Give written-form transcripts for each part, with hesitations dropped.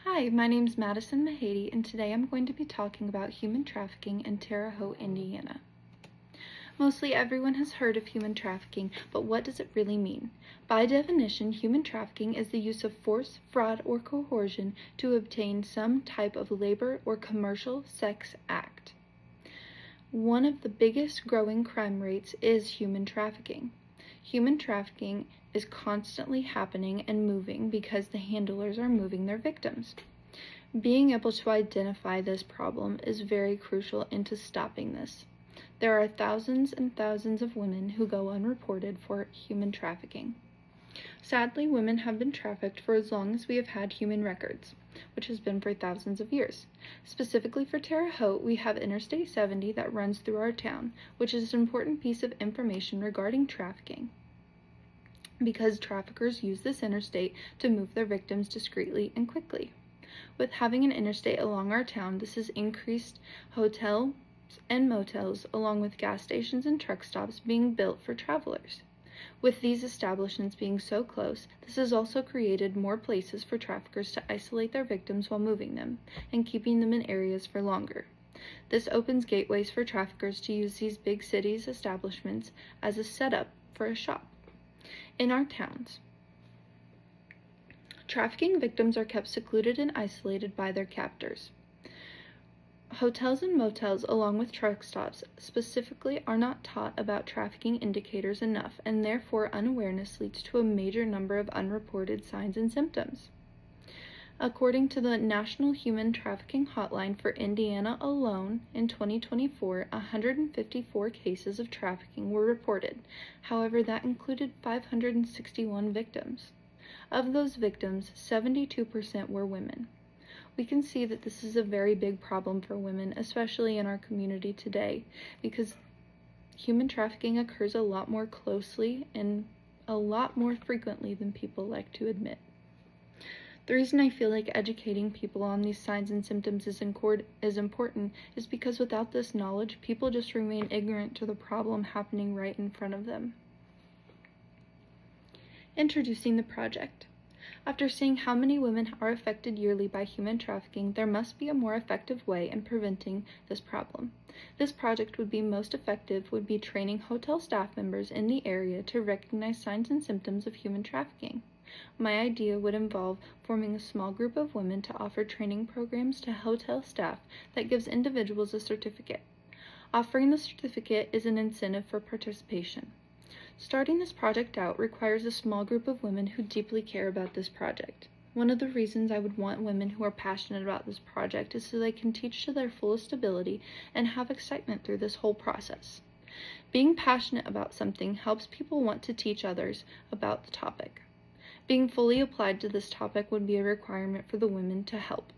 Hi, my name is Madison Mahady, and today I'm going to be talking about human trafficking in Terre Haute, Indiana. Mostly everyone has heard of human trafficking, but what does it really mean? By definition, human trafficking is the use of force, fraud, or coercion to obtain some type of labor or commercial sex act. One of the biggest growing crime rates is human trafficking. Human trafficking is constantly happening and moving because the handlers are moving their victims. Being able to identify this problem is very crucial into stopping this. There are thousands and thousands of women who go unreported for human trafficking. Sadly, women have been trafficked for as long as we have had human records, which has been for thousands of years. Specifically for Terre Haute, we have Interstate 70 that runs through our town, which is an important piece of information regarding trafficking, because traffickers use this interstate to move their victims discreetly and quickly. With having an interstate along our town, this has increased hotels and motels, along with gas stations and truck stops being built for travelers. With these establishments being so close, this has also created more places for traffickers to isolate their victims while moving them and keeping them in areas for longer. This opens gateways for traffickers to use these big cities' establishments as a setup for a shop. In our towns, trafficking victims are kept secluded and isolated by their captors. Hotels and motels, along with truck stops, specifically are not taught about trafficking indicators enough, and therefore unawareness leads to a major number of unreported signs and symptoms. According to the National Human Trafficking Hotline for Indiana alone, in 2024, 154 cases of trafficking were reported. However, that included 561 victims. Of those victims, 72% were women. We can see that this is a very big problem for women, especially in our community today, because human trafficking occurs a lot more closely and a lot more frequently than people like to admit. The reason I feel like educating people on these signs and symptoms is important is because without this knowledge, people just remain ignorant to the problem happening right in front of them. Introducing the project. After seeing how many women are affected yearly by human trafficking, there must be a more effective way in preventing this problem. This project would be training hotel staff members in the area to recognize signs and symptoms of human trafficking. My idea would involve forming a small group of women to offer training programs to hotel staff that gives individuals a certificate. Offering the certificate is an incentive for participation. Starting this project out requires a small group of women who deeply care about this project. One of the reasons I would want women who are passionate about this project is so they can teach to their fullest ability and have excitement through this whole process. Being passionate about something helps people want to teach others about the topic. Being fully applied to this topic would be a requirement for the women to help.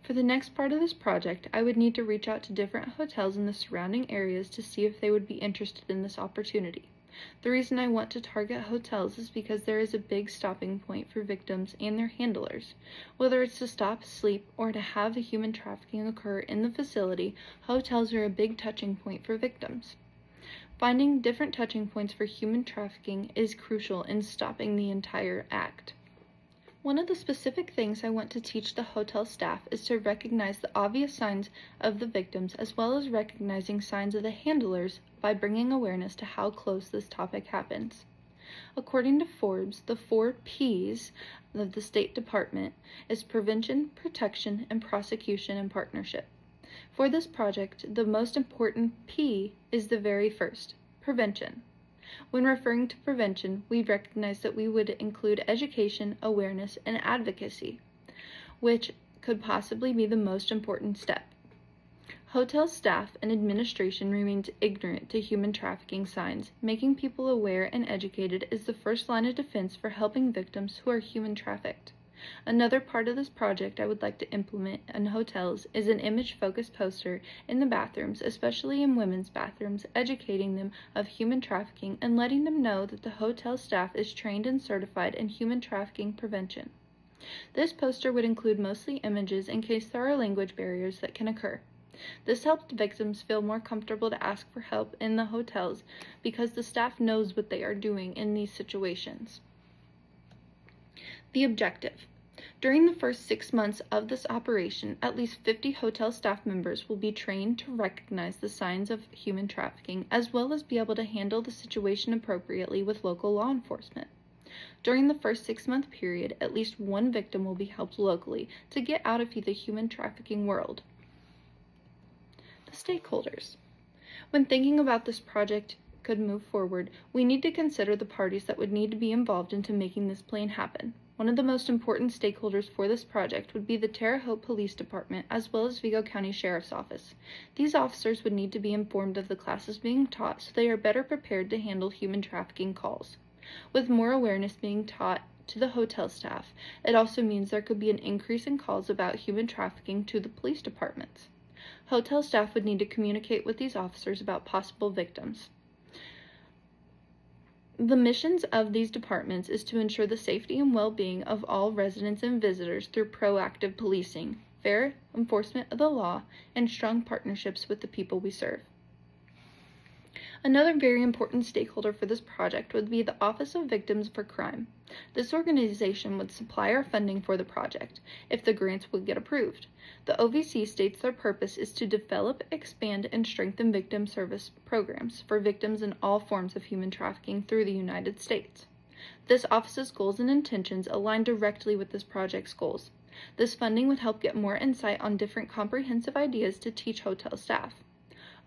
For the next part of this project, I would need to reach out to different hotels in the surrounding areas to see if they would be interested in this opportunity. The reason I want to target hotels is because there is a big stopping point for victims and their handlers. Whether it's to stop, sleep, or to have a human trafficking occur in the facility, hotels are a big touching point for victims. Finding different touching points for human trafficking is crucial in stopping the entire act. One of the specific things I want to teach the hotel staff is to recognize the obvious signs of the victims as well as recognizing signs of the handlers by bringing awareness to how close this topic happens. According to Forbes, the 4 P's of the State Department is prevention, protection, and prosecution and partnership. For this project, the most important P is the very first, prevention. When referring to prevention, we recognize that we would include education, awareness, and advocacy, which could possibly be the most important step. Hotel staff and administration remains ignorant to human trafficking signs. Making people aware and educated is the first line of defense for helping victims who are human trafficked. Another part of this project I would like to implement in hotels is an image-focused poster in the bathrooms, especially in women's bathrooms, educating them of human trafficking and letting them know that the hotel staff is trained and certified in human trafficking prevention. This poster would include mostly images in case there are language barriers that can occur. This helps victims feel more comfortable to ask for help in the hotels because the staff knows what they are doing in these situations. The objective: During the first 6 months of this operation, at least 50 hotel staff members will be trained to recognize the signs of human trafficking, as well as be able to handle the situation appropriately with local law enforcement. During the first 6-month period, at least one victim will be helped locally to get out of the human trafficking world. The stakeholders. When thinking about this project could move forward, we need to consider the parties that would need to be involved into making this plan happen. One of the most important stakeholders for this project would be the Terre Haute Police Department, as well as Vigo County Sheriff's Office. These officers would need to be informed of the classes being taught so they are better prepared to handle human trafficking calls. With more awareness being taught to the hotel staff, it also means there could be an increase in calls about human trafficking to the police departments. Hotel staff would need to communicate with these officers about possible victims. The missions of these departments is to ensure the safety and well-being of all residents and visitors through proactive policing, fair enforcement of the law, and strong partnerships with the people we serve. Another very important stakeholder for this project would be the Office of Victims for Crime. This organization would supply our funding for the project if the grants would get approved. The OVC states their purpose is to develop, expand, and strengthen victim service programs for victims in all forms of human trafficking through the United States. This office's goals and intentions align directly with this project's goals. This funding would help get more insight on different comprehensive ideas to teach hotel staff.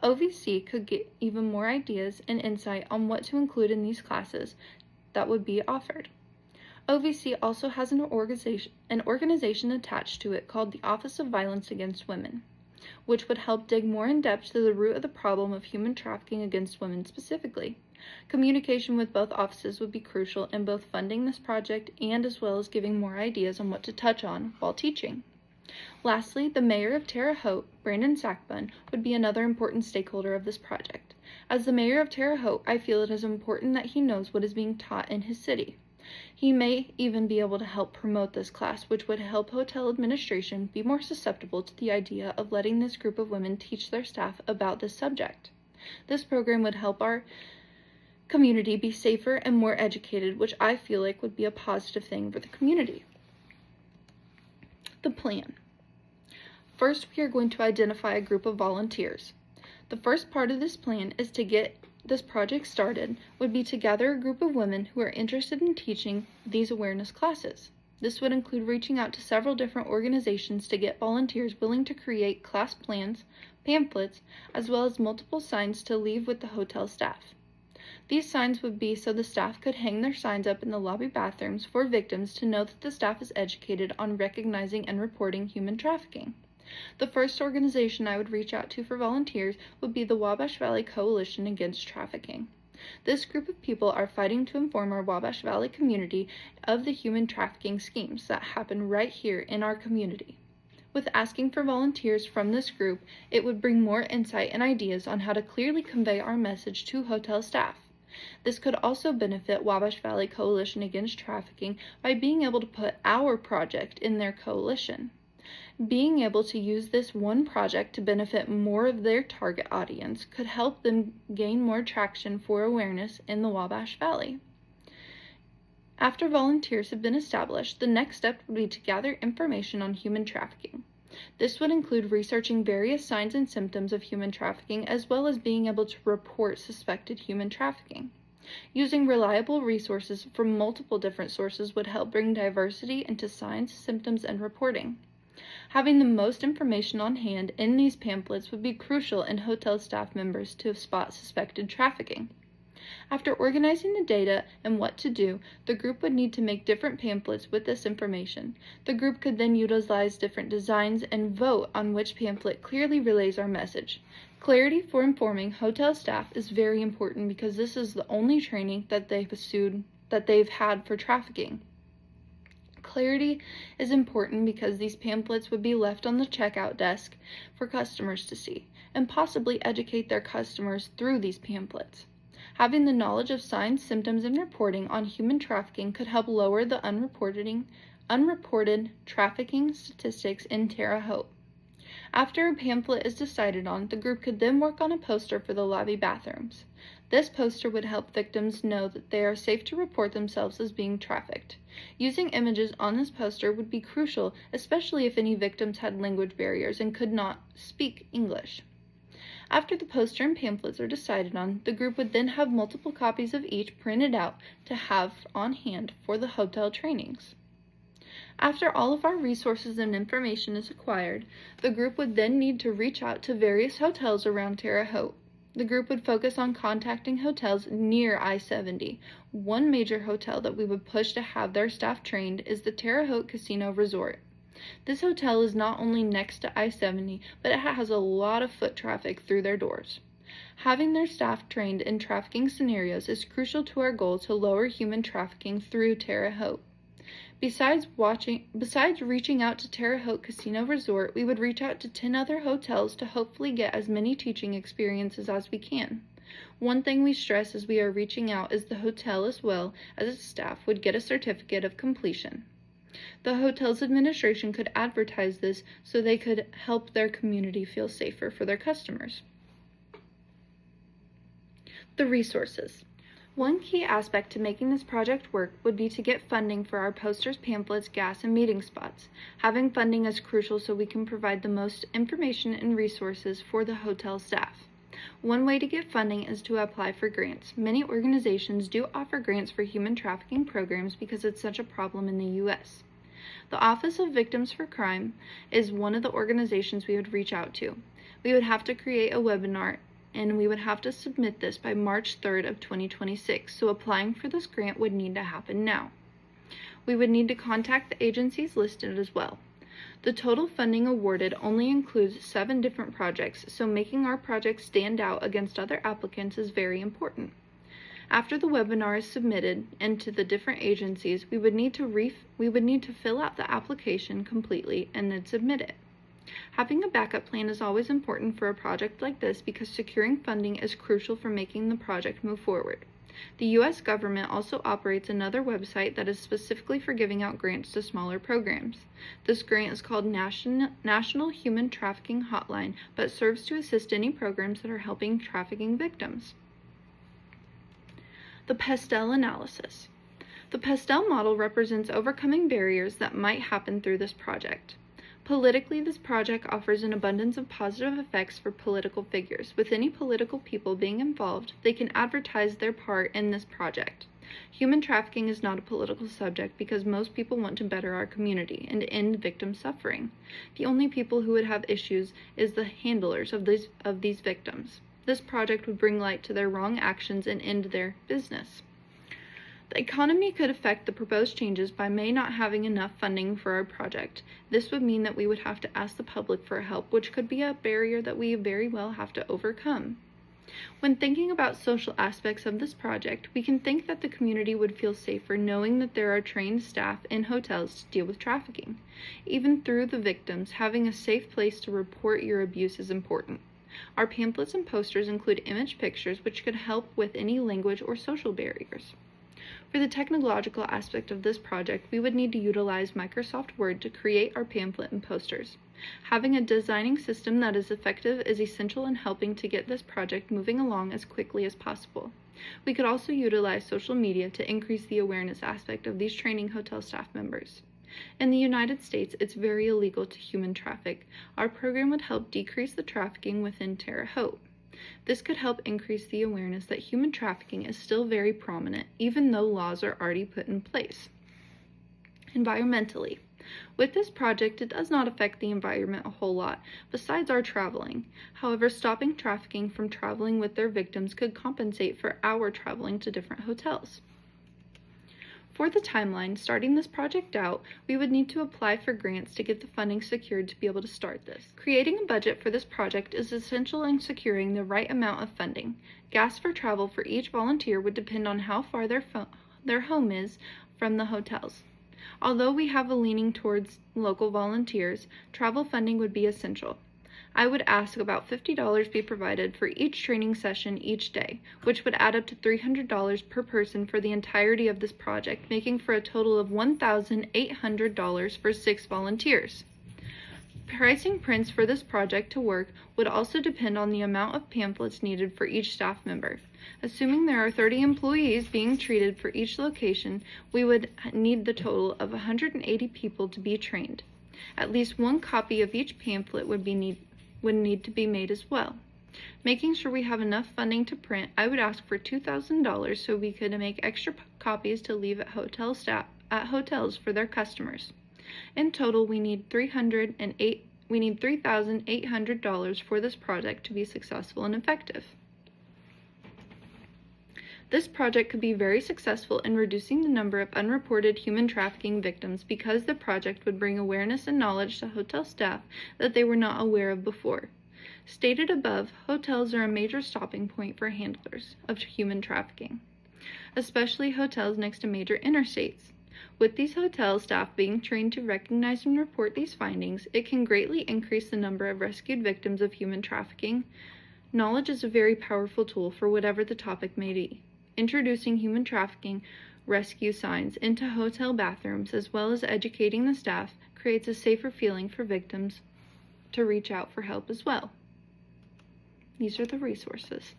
OVC could get even more ideas and insight on what to include in these classes that would be offered. OVC also has an organization attached to it called the Office of Violence Against Women, which would help dig more in depth to the root of the problem of human trafficking against women specifically. Communication with both offices would be crucial in both funding this project and as well as giving more ideas on what to touch on while teaching. Lastly, the Mayor of Terre Haute, Brandon Sackbun, would be another important stakeholder of this project. As the Mayor of Terre Haute, I feel it is important that he knows what is being taught in his city. He may even be able to help promote this class, which would help hotel administration be more susceptible to the idea of letting this group of women teach their staff about this subject. This program would help our community be safer and more educated, which I feel like would be a positive thing for the community. The plan. First, we are going to identify a group of volunteers. The first part of this plan is to get this project started would be to gather a group of women who are interested in teaching these awareness classes. This would include reaching out to several different organizations to get volunteers willing to create class plans, pamphlets, as well as multiple signs to leave with the hotel staff. These signs would be so the staff could hang their signs up in the lobby bathrooms for victims to know that the staff is educated on recognizing and reporting human trafficking. The first organization I would reach out to for volunteers would be the Wabash Valley Coalition Against Trafficking. This group of people are fighting to inform our Wabash Valley community of the human trafficking schemes that happen right here in our community. With asking for volunteers from this group, it would bring more insight and ideas on how to clearly convey our message to hotel staff. This could also benefit Wabash Valley Coalition Against Trafficking by being able to put our project in their coalition. Being able to use this one project to benefit more of their target audience could help them gain more traction for awareness in the Wabash Valley. After volunteers have been established, the next step would be to gather information on human trafficking. This would include researching various signs and symptoms of human trafficking, as well as being able to report suspected human trafficking. Using reliable resources from multiple different sources would help bring diversity into signs, symptoms, and reporting. Having the most information on hand in these pamphlets would be crucial in hotel staff members to spot suspected trafficking. After organizing the data and what to do, the group would need to make different pamphlets with this information. The group could then utilize different designs and vote on which pamphlet clearly relays our message. Clarity for informing hotel staff is very important because this is the only training that they've had for trafficking. Clarity is important because these pamphlets would be left on the checkout desk for customers to see and possibly educate their customers through these pamphlets. Having the knowledge of signs, symptoms, and reporting on human trafficking could help lower the unreported trafficking statistics in Terre Haute. After a pamphlet is decided on, the group could then work on a poster for the lobby bathrooms. This poster would help victims know that they are safe to report themselves as being trafficked. Using images on this poster would be crucial, especially if any victims had language barriers and could not speak English. After the poster and pamphlets are decided on, the group would then have multiple copies of each printed out to have on hand for the hotel trainings. After all of our resources and information is acquired, the group would then need to reach out to various hotels around Terre Haute. The group would focus on contacting hotels near I-70. One major hotel that we would push to have their staff trained is the Terre Haute Casino Resort. This hotel is not only next to I-70, but it has a lot of foot traffic through their doors. Having their staff trained in trafficking scenarios is crucial to our goal to lower human trafficking through Terre Haute. Besides reaching out to Terre Haute Casino Resort, we would reach out to 10 other hotels to hopefully get as many teaching experiences as we can. One thing we stress as we are reaching out is the hotel as well as its staff would get a certificate of completion. The hotel's administration could advertise this so they could help their community feel safer for their customers. The resources. One key aspect to making this project work would be to get funding for our posters, pamphlets, gas, and meeting spots. Having funding is crucial so we can provide the most information and resources for the hotel staff. One way to get funding is to apply for grants. Many organizations do offer grants for human trafficking programs because it's such a problem in the U.S. The Office of Victims for Crime is one of the organizations we would reach out to. We would have to create a webinar and we would have to submit this by March 3rd of 2026, so applying for this grant would need to happen now. We would need to contact the agencies listed as well. The total funding awarded only includes 7 different projects, so making our project stand out against other applicants is very important. After the webinar is submitted and to the different agencies, we would need to fill out the application completely and then submit it. Having a backup plan is always important for a project like this because securing funding is crucial for making the project move forward. The U.S. government also operates another website that is specifically for giving out grants to smaller programs. This grant is called National Human Trafficking Hotline, but serves to assist any programs that are helping trafficking victims. The Pestel analysis. The Pestel model represents overcoming barriers that might happen through this project. Politically, this project offers an abundance of positive effects for political figures. With any political people being involved, they can advertise their part in this project. Human trafficking is not a political subject because most people want to better our community and end victim suffering. The only people who would have issues is the handlers of these victims. This project would bring light to their wrong actions and end their business. The economy could affect the proposed changes by May not having enough funding for our project. This would mean that we would have to ask the public for help, which could be a barrier that we very well have to overcome. When thinking about social aspects of this project, we can think that the community would feel safer knowing that there are trained staff in hotels to deal with trafficking. Even through the victims, having a safe place to report your abuse is important. Our pamphlets and posters include image pictures which could help with any language or social barriers. For the technological aspect of this project, we would need to utilize Microsoft Word to create our pamphlet and posters. Having a designing system that is effective is essential in helping to get this project moving along as quickly as possible. We could also utilize social media to increase the awareness aspect of these training hotel staff members. In the United States, it's very illegal to human traffic. Our program would help decrease the trafficking within Terre Haute. This could help increase the awareness that human trafficking is still very prominent, even though laws are already put in place. Environmentally. With this project, it does not affect the environment a whole lot, besides our traveling. However, stopping trafficking from traveling with their victims could compensate for our traveling to different hotels. For the timeline, starting this project out, we would need to apply for grants to get the funding secured to be able to start this. Creating a budget for this project is essential in securing the right amount of funding. Gas for travel for each volunteer would depend on how far their home is from the hotels. Although we have a leaning towards local volunteers, travel funding would be essential. I would ask about $50 be provided for each training session each day, which would add up to $300 per person for the entirety of this project, making for a total of $1,800 for 6 volunteers. Pricing prints for this project to work would also depend on the amount of pamphlets needed for each staff member. Assuming there are 30 employees being treated for each location, we would need the total of 180 people to be trained. At least one copy of each pamphlet would need to be made as well. Making sure we have enough funding to print, I would ask for $2,000 so we could make extra copies to leave at hotels for their customers. In total, we need $3,800 for this project to be successful and effective. This project could be very successful in reducing the number of unreported human trafficking victims because the project would bring awareness and knowledge to hotel staff that they were not aware of before. Stated above, hotels are a major stopping point for handlers of human trafficking, especially hotels next to major interstates. With these hotel staff being trained to recognize and report these findings, it can greatly increase the number of rescued victims of human trafficking. Knowledge is a very powerful tool for whatever the topic may be. Introducing human trafficking rescue signs into hotel bathrooms, as well as educating the staff, creates a safer feeling for victims to reach out for help as well. These are the resources.